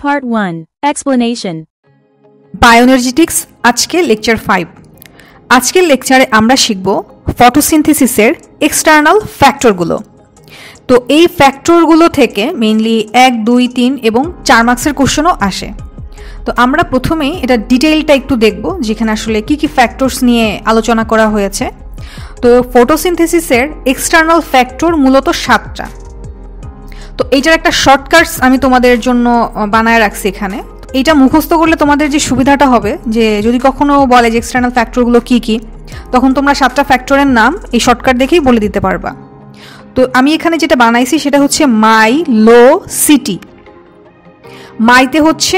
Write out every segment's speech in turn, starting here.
Part 1 Explanation বায়োএনার্জেটিক্স আজকে lecture 5 আজকের লেকচারে আমরা শিখব ফটোসিনথেসিসের এক্সটার্নাল ফ্যাক্টরগুলো। তো এই ফ্যাক্টরগুলো থেকে মেইনলি 1, 2, 3 এবং 4 মার্কসের কোশ্চেনও আসে। তো আমরা প্রথমেই এটা ডিটেইলটা একটু দেখব যেখানে আসলে কি কি ফ্যাক্টরস নিয়ে আলোচনা করা হয়েছে। তো ফটোসিনথেসিসের এক্সটার্নাল ফ্যাক্টর মূলত 7টা। তো এইটার একটা শর্টকাটস আমি তোমাদের জন্য বানায় রাখছি এখানে। এইটা মুখস্থ করলে তোমাদের যে সুবিধাটা হবে যে যদি কখনো বলে যে এক্সটার্নাল ফ্যাক্টরগুলো কি কি, তখন তোমরা 7টা ফ্যাক্টরের নাম এই শর্টকাট দেখেই বলে দিতে পারবা। তো আমি এখানে যেটা বানাইছি সেটা হচ্ছে মাই, লো, সিটি। মাইতে হচ্ছে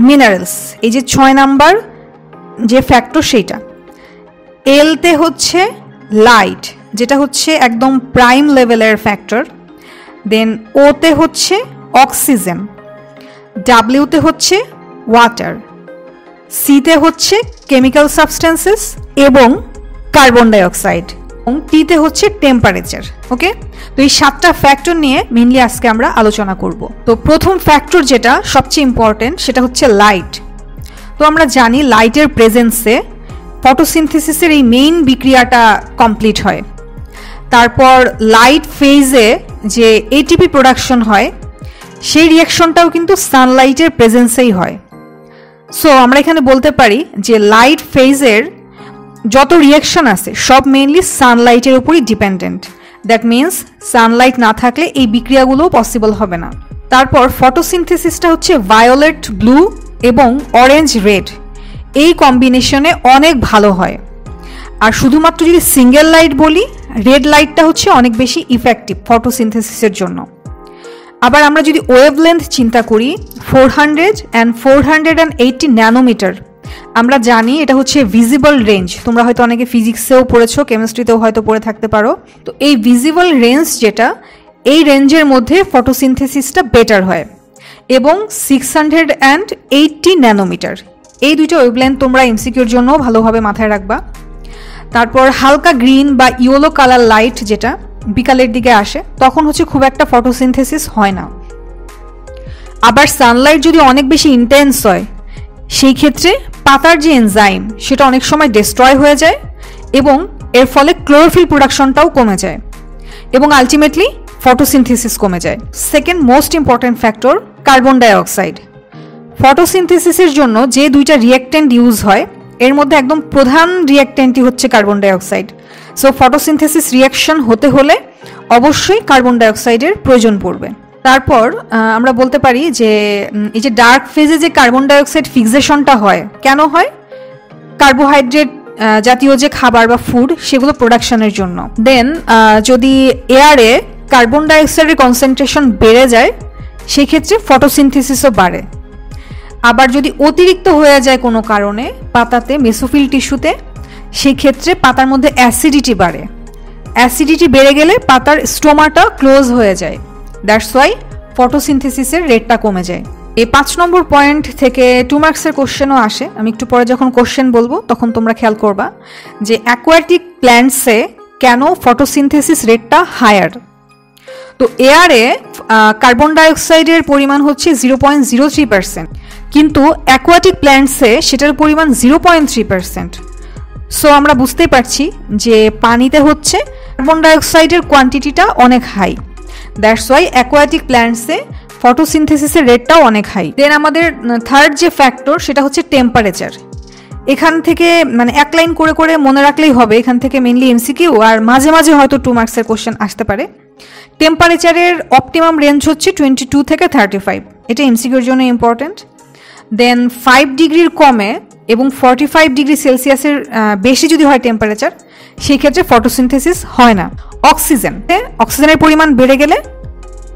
মিনারেলস, এই যে 6 নাম্বার যে ফ্যাক্টর সেইটা। এলতে হচ্ছে লাইট, যেটা হচ্ছে একদম প্রাইম লেভেলের ফ্যাক্টর। দেন ওতে হচ্ছে অক্সিজেন, ডাব্লিউতে হচ্ছে ওয়াটার, সিতে হচ্ছে কেমিক্যাল সাবস্টেন্সেস এবং কার্বন ডাইঅক্সাইড, এবং টিতে হচ্ছে টেম্পারেচার। ওকে, তো এই 7টা ফ্যাক্টর নিয়ে মেইনলি আজকে আমরা আলোচনা করব। তো প্রথম ফ্যাক্টর যেটা সবচেয়ে ইম্পর্টেন্ট সেটা হচ্ছে লাইট। তো আমরা জানি লাইটের প্রেজেন্সে ফটোসিনথেসিসের এই মেইন বিক্রিয়াটা কমপ্লিট হয়। তারপর লাইট ফেজে যে এটিপি প্রোডাকশন হয় সেই রিয়াকশনটাও কিন্তু সানলাইটের প্রেজেন্সেই হয়। সো আমরা এখানে বলতে পারি যে লাইট ফেজের যত রিয়াকশন আছে সব মেইনলি সানলাইটের উপরই ডিপেন্ডেন্ট। দ্যাট মিনস সানলাইট না থাকলে এই বিক্রিয়াগুলো পসিবল হবে না। তারপর ফটোসিনথেসিসটা হচ্ছে ভায়োলেট ব্লু এবং অরেঞ্জ রেড, এই কম্বিনেশনে অনেক ভালো হয়। আর শুধুমাত্র যদি সিঙ্গেল লাইট বলি, রেড লাইটটা হচ্ছে অনেক বেশি ইফেক্টিভ ফটোসিনথেসিসের জন্য। আবার আমরা যদি ওয়েভলেন্থ চিন্তা করি 400 and 480 ন্যানোমিটার, আমরা জানি এটা হচ্ছে ভিজিবল রেঞ্জ। তোমরা হয়তো অনেকে ফিজিক্সেও পড়েছো, কেমিস্ট্রিতেও হয়তো পড়ে থাকতে পারো। তো এই ভিজিবল রেঞ্জ যেটা, এই রেঞ্জের মধ্যে ফটোসিনথেসিসটা বেটার হয়। এবং 680 ন্যানোমিটার, এই দুইটা ওয়েভলেন্থ তোমরা এমসিকিউর জন্য ভালোভাবে মাথায় রাখবা। তারপর হালকা গ্রিন বা ইয়েলো কালার লাইট যেটা বিকালের দিকে আসে, তখন হচ্ছে খুব একটা ফটোসিনথেসিস হয় না। আবার সানলাইট যদি অনেক বেশি ইন্টেন্স হয়, সেই ক্ষেত্রে পাতার যে এনজাইম সেটা অনেক সময় ডিস্ট্রয় হয়ে যায় এবং এর ফলে ক্লোরোফিল প্রোডাকশনটাও কমে যায় এবং আলটিমেটলি ফটোসিনথেসিস কমে যায়। Second most important factor carbon dioxide. ফটোসিনথেসিসের জন্য যে দুইটা রিঅ্যাক্ট্যান্ট ইউজ হয় এর মধ্যে একদম প্রধান রিঅ্যাক্ট্যান্টই হচ্ছে carbon dioxide. So photosynthesis reaction হতে হলে অবশ্যই কার্বন ডাইঅক্সাইডের প্রয়োজন পড়বে। তারপর আমরা বলতে পারি যে এই যে ডার্ক ফেজে যে কার্বন ডাইঅক্সাইড ফিক্সেশনটা হয়, কেন হয়? কার্বোহাইড্রেট জাতীয় যে খাবার বা ফুড সেগুলো প্রোডাকশনের জন্য। দেন যদি এয়ারে কার্বন ডাইঅক্সাইডের কনসেন্ট্রেশন বেড়ে যায়, সেই ক্ষেত্রে ফটোসিনথেসিসও বাড়ে। আবার যদি অতিরিক্ত হয়ে যায় কোনো কারণে পাতাতে, মেসোফিল টিস্যুতে, সেই ক্ষেত্রে পাতার মধ্যে অ্যাসিডিটি বাড়ে। অ্যাসিডিটি বেড়ে গেলে পাতার স্টোমাটা ক্লোজ হয়ে যায়। দ্যাটস ওয়াই ফটোসিনথেসিসের রেটটা কমে যায়। এই 5 নম্বর পয়েন্ট থেকে 2 মার্কসের কোশ্চেনও আসে। আমি একটু পরে যখন কোশ্চেন বলবো তখন তোমরা খেয়াল করবা যে অ্যাকোয়াটিক প্ল্যান্টসে কেন ফটোসিনথেসিস রেটটা হায়ার। তো এয়ারে কার্বন ডাইঅক্সাইডের পরিমাণ হচ্ছে 0.03%, কিন্তু অ্যাকোয়াটিক প্ল্যান্টসে সেটার পরিমাণ 0.3%। সো আমরা বুঝতেই পারছি যে পানিতে হচ্ছে কার্বন ডাইঅক্সাইডের কোয়ান্টিটিটা অনেক হাই। দ্যাটস ওয়াই অ্যাকোয়াটিক প্ল্যান্টসে ফটোসিনথেসিসের রেটটাও অনেক হাই। দেন আমাদের থার্ড যে ফ্যাক্টর সেটা হচ্ছে টেম্পারেচার। এখান থেকে মানে এক লাইন করে করে মনে রাখলেই হবে, এখান থেকে মেইনলি এমসিকিউ আর মাঝে মাঝে হয়তো 2 মার্কসের কোশ্চেন আসতে পারে। টেম্পারেচারের অপটিমাম রেঞ্জ হচ্ছে 22 থেকে 35, এটা এমসিকিউর জন্য ইম্পর্টেন্ট। দেন 5 ডিগ্রির কমে এবং 45 ডিগ্রি সেলসিয়াসের বেশি যদি হয় টেম্পারেচার, সেই ক্ষেত্রে ফটোসিনথেসিস হয় না। অক্সিজেনের পরিমাণ বেড়ে গেলে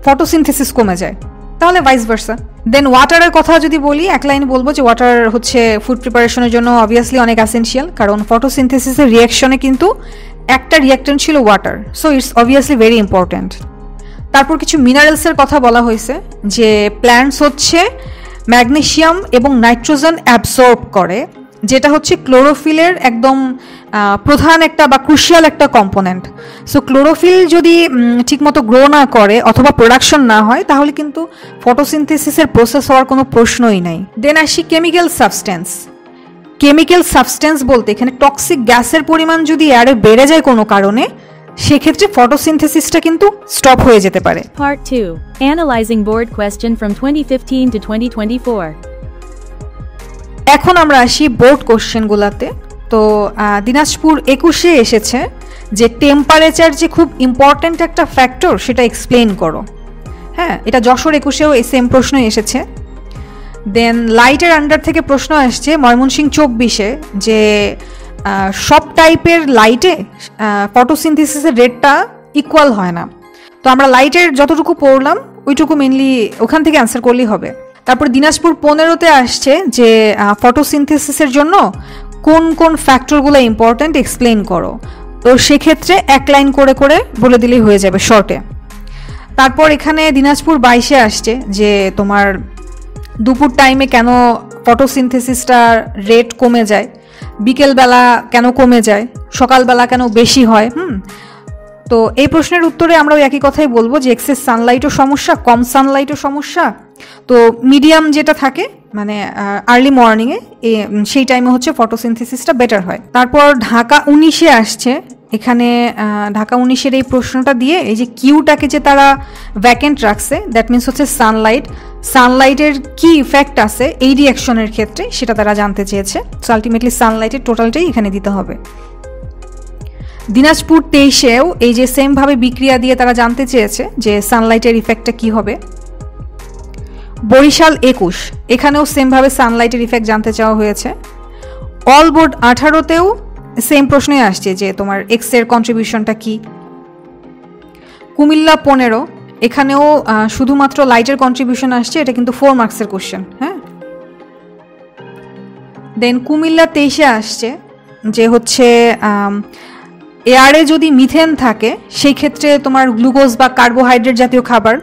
ফটোসিনথেসিস কমে যায়, তাহলে ভাইস ভার্সা। দেন ওয়াটারের কথা যদি বলি, এক লাইন বলবো যে ওয়াটার হচ্ছে ফুড প্রিপারেশনের জন্য অবভিয়াসলি অনেক এসেনশিয়াল, কারণ ফটোসিনথেসিসের রিয়াকশনে কিন্তু একটা রিয়াক্টেন্ট ছিল water. So it's obviously very important. তারপর কিছু মিনারেলসের কথা বলা হয়েছে যে প্ল্যান্টস হচ্ছে ম্যাগনেসিয়াম এবং নাইট্রোজেন অ্যাবসর্ব করে, যেটা হচ্ছে ক্লোরোফিলের একদম প্রধান একটা বা ক্রুশিয়াল একটা কম্পোনেন্ট। সো ক্লোরোফিল যদি ঠিকমতো গ্রো না করে অথবা প্রোডাকশন না হয় তাহলে কিন্তু ফটোসিনথেসিসের প্রসেস হওয়ার কোনো প্রশ্নই নাই। দেন আসি কেমিক্যাল সাবস্টেন্স। কেমিক্যাল সাবস্টেন্স বলতে এখানে টক্সিক গ্যাসের পরিমাণ যদি এয়ারে বেড়ে যায় কোনো কারণে, সেক্ষেত্রে ফটোসিনথেসিসটা কিন্তু স্টপ হয়ে যেতে পারে। Part 2. Analyzing board question from 2015 to 2024. এখন আমরা আসি বোর্ড কোশ্চেনগুলোতে। তো দিনাজপুর 21-এ এসেছে যে টেম্পারেচার যে খুব ইম্পর্ট্যান্ট একটা ফ্যাক্টর সেটা এক্সপ্লেইন করো। হ্যাঁ, এটা যশোর 21-এও সেম প্রশ্নই এসেছে। দেন লাইটের আন্ডার থেকে প্রশ্ন আসছে ময়মনসিংহ 24-এ যে সব টাইপের লাইটে ফটোসিনথেসিসের রেটটা ইকুয়াল হয় না। তো আমরা লাইটের যতটুকু পড়লাম ওইটুকু মেনলি ওখান থেকে অ্যান্সার করলেই হবে। তারপর দিনাজপুর 15-তে আসছে যে ফটোসিনথেসিসের জন্য কোন কোন ফ্যাক্টরগুলো ইম্পর্ট্যান্ট এক্সপ্লেইন করো। তো সেক্ষেত্রে এক লাইন করে করে বলে দিলেই হয়ে যাবে শর্টে। তারপর এখানে দিনাজপুর 22-এ আসছে যে তোমার দুপুর টাইমে কেন ফটোসিনথেসিসটার রেট কমে যায়, বিকেলবেলা কেন কমে যায়, সকালবেলা কেন বেশি হয়। তো এই প্রশ্নের উত্তরে আমরা একই কথাই বলবো যে এক্সেস সানলাইটও সমস্যা, কম সানলাইটও সমস্যা। তো মিডিয়াম যেটা থাকে মানে আর্লি মর্নিংয়ে সেই টাইমে হচ্ছে ফটোসিনথেসিসটা বেটার হয়। তারপর ঢাকা 19-এ আসছে। এখানে ঢাকা 19-এর এই প্রশ্নটা দিয়ে এই যে কিউটাকে যে তারা ভ্যাকেন্ট রাখছে, দ্যাট মিনস হচ্ছে সানলাইটের কি ইফেক্ট আছে এই রিঅ্যাকশনের ক্ষেত্রে সেটা তারা জানতে চেয়েছে। সো আলটিমেটলি সানলাইটের টোটালটাই এখানে দিতে হবে। দিনাজপুর 23-এও এই যে সেমভাবে বিক্রিয়া দিয়ে তারা জানতে চেয়েছে যে সানলাইটের ইফেক্টটা কি হবে। বরিশাল 21 এখানেও সেমভাবে সানলাইটের ইফেক্ট জানতে চাওয়া হয়েছে। অল বোর্ড 18-তেও সেম প্রশ্নই আসছে যে তোমার এক্স এর কন্ট্রিবিউশনটা কি। কুমিল্লা 15 এখানেও শুধুমাত্র লাইটের কন্ট্রিবিউশন আসছে, এটা কিন্তু 4 মার্কসের কোশ্চেন। হ্যাঁ, দেন কুমিল্লা 23-এ আসছে যে হচ্ছে এয়ারে যদি মিথেন থাকে সেই ক্ষেত্রে তোমার গ্লুকোজ বা কার্বোহাইড্রেট জাতীয় খাবার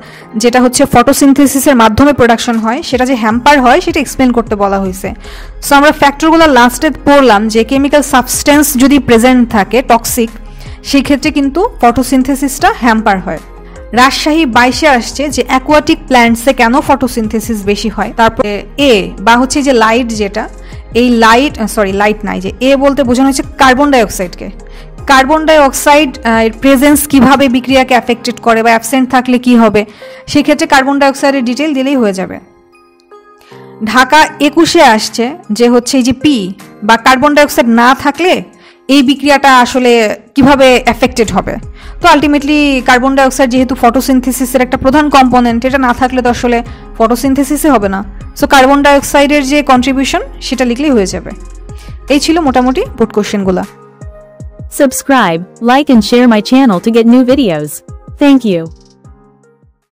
যেটা হচ্ছে ফটোসিনথেসিসের মাধ্যমে প্রোডাকশন হয় সেটা যে হ্যাম্পার হয় সেটা এক্সপ্লেন করতে বলা হয়েছে। সো আমরা ফ্যাক্টরগুলো লাস্টে পড়লাম যে কেমিক্যাল সাবস্টেন্স যদি প্রেজেন্ট থাকে টক্সিক, সেই ক্ষেত্রে কিন্তু ফটোসিনথেসিসটা হ্যাম্পার হয়। রাজশাহী 22-এ আসছে যে অ্যাকোয়াটিক প্ল্যান্টসে কেন ফটোসিনথেসিস বেশি হয়। তারপরে এ বা হচ্ছে যে লাইট, যেটা এই লাইট নাই, যে এ বলতে বোঝানো হচ্ছে কার্বন ডাইঅক্সাইডকে। কার্বন ডাইঅক্সাইড এর প্রেজেন্স কিভাবে বিক্রিয়াকে অ্যাফেক্টেড করে বা অ্যাবসেন্ট থাকলে কি হবে, সেক্ষেত্রে কার্বন ডাইঅক্সাইডের ডিটেল দিলেই হয়ে যাবে। ঢাকা 21-এ আসছে যে হচ্ছে এই যে পি বা কার্বন ডাইঅক্সাইড না থাকলে এই বিক্রিয়াটা আসলে কিভাবে অ্যাফেক্টেড হবে। তো আলটিমেটলি কার্বন ডাইঅক্সাইড যেহেতু ফটোসিনথেসিসের একটা প্রধান কম্পোনেন্ট, এটা না থাকলে তো আসলে ফটোসিনথেসিসই হবে না। সো কার্বন ডাইঅক্সাইডের যে কন্ট্রিবিউশন সেটা লিখলেই হয়ে যাবে। এই ছিল মোটামুটি বোর্ড কোশ্চেনগুলো। Subscribe, like and share my channel to get new videos. Thank you.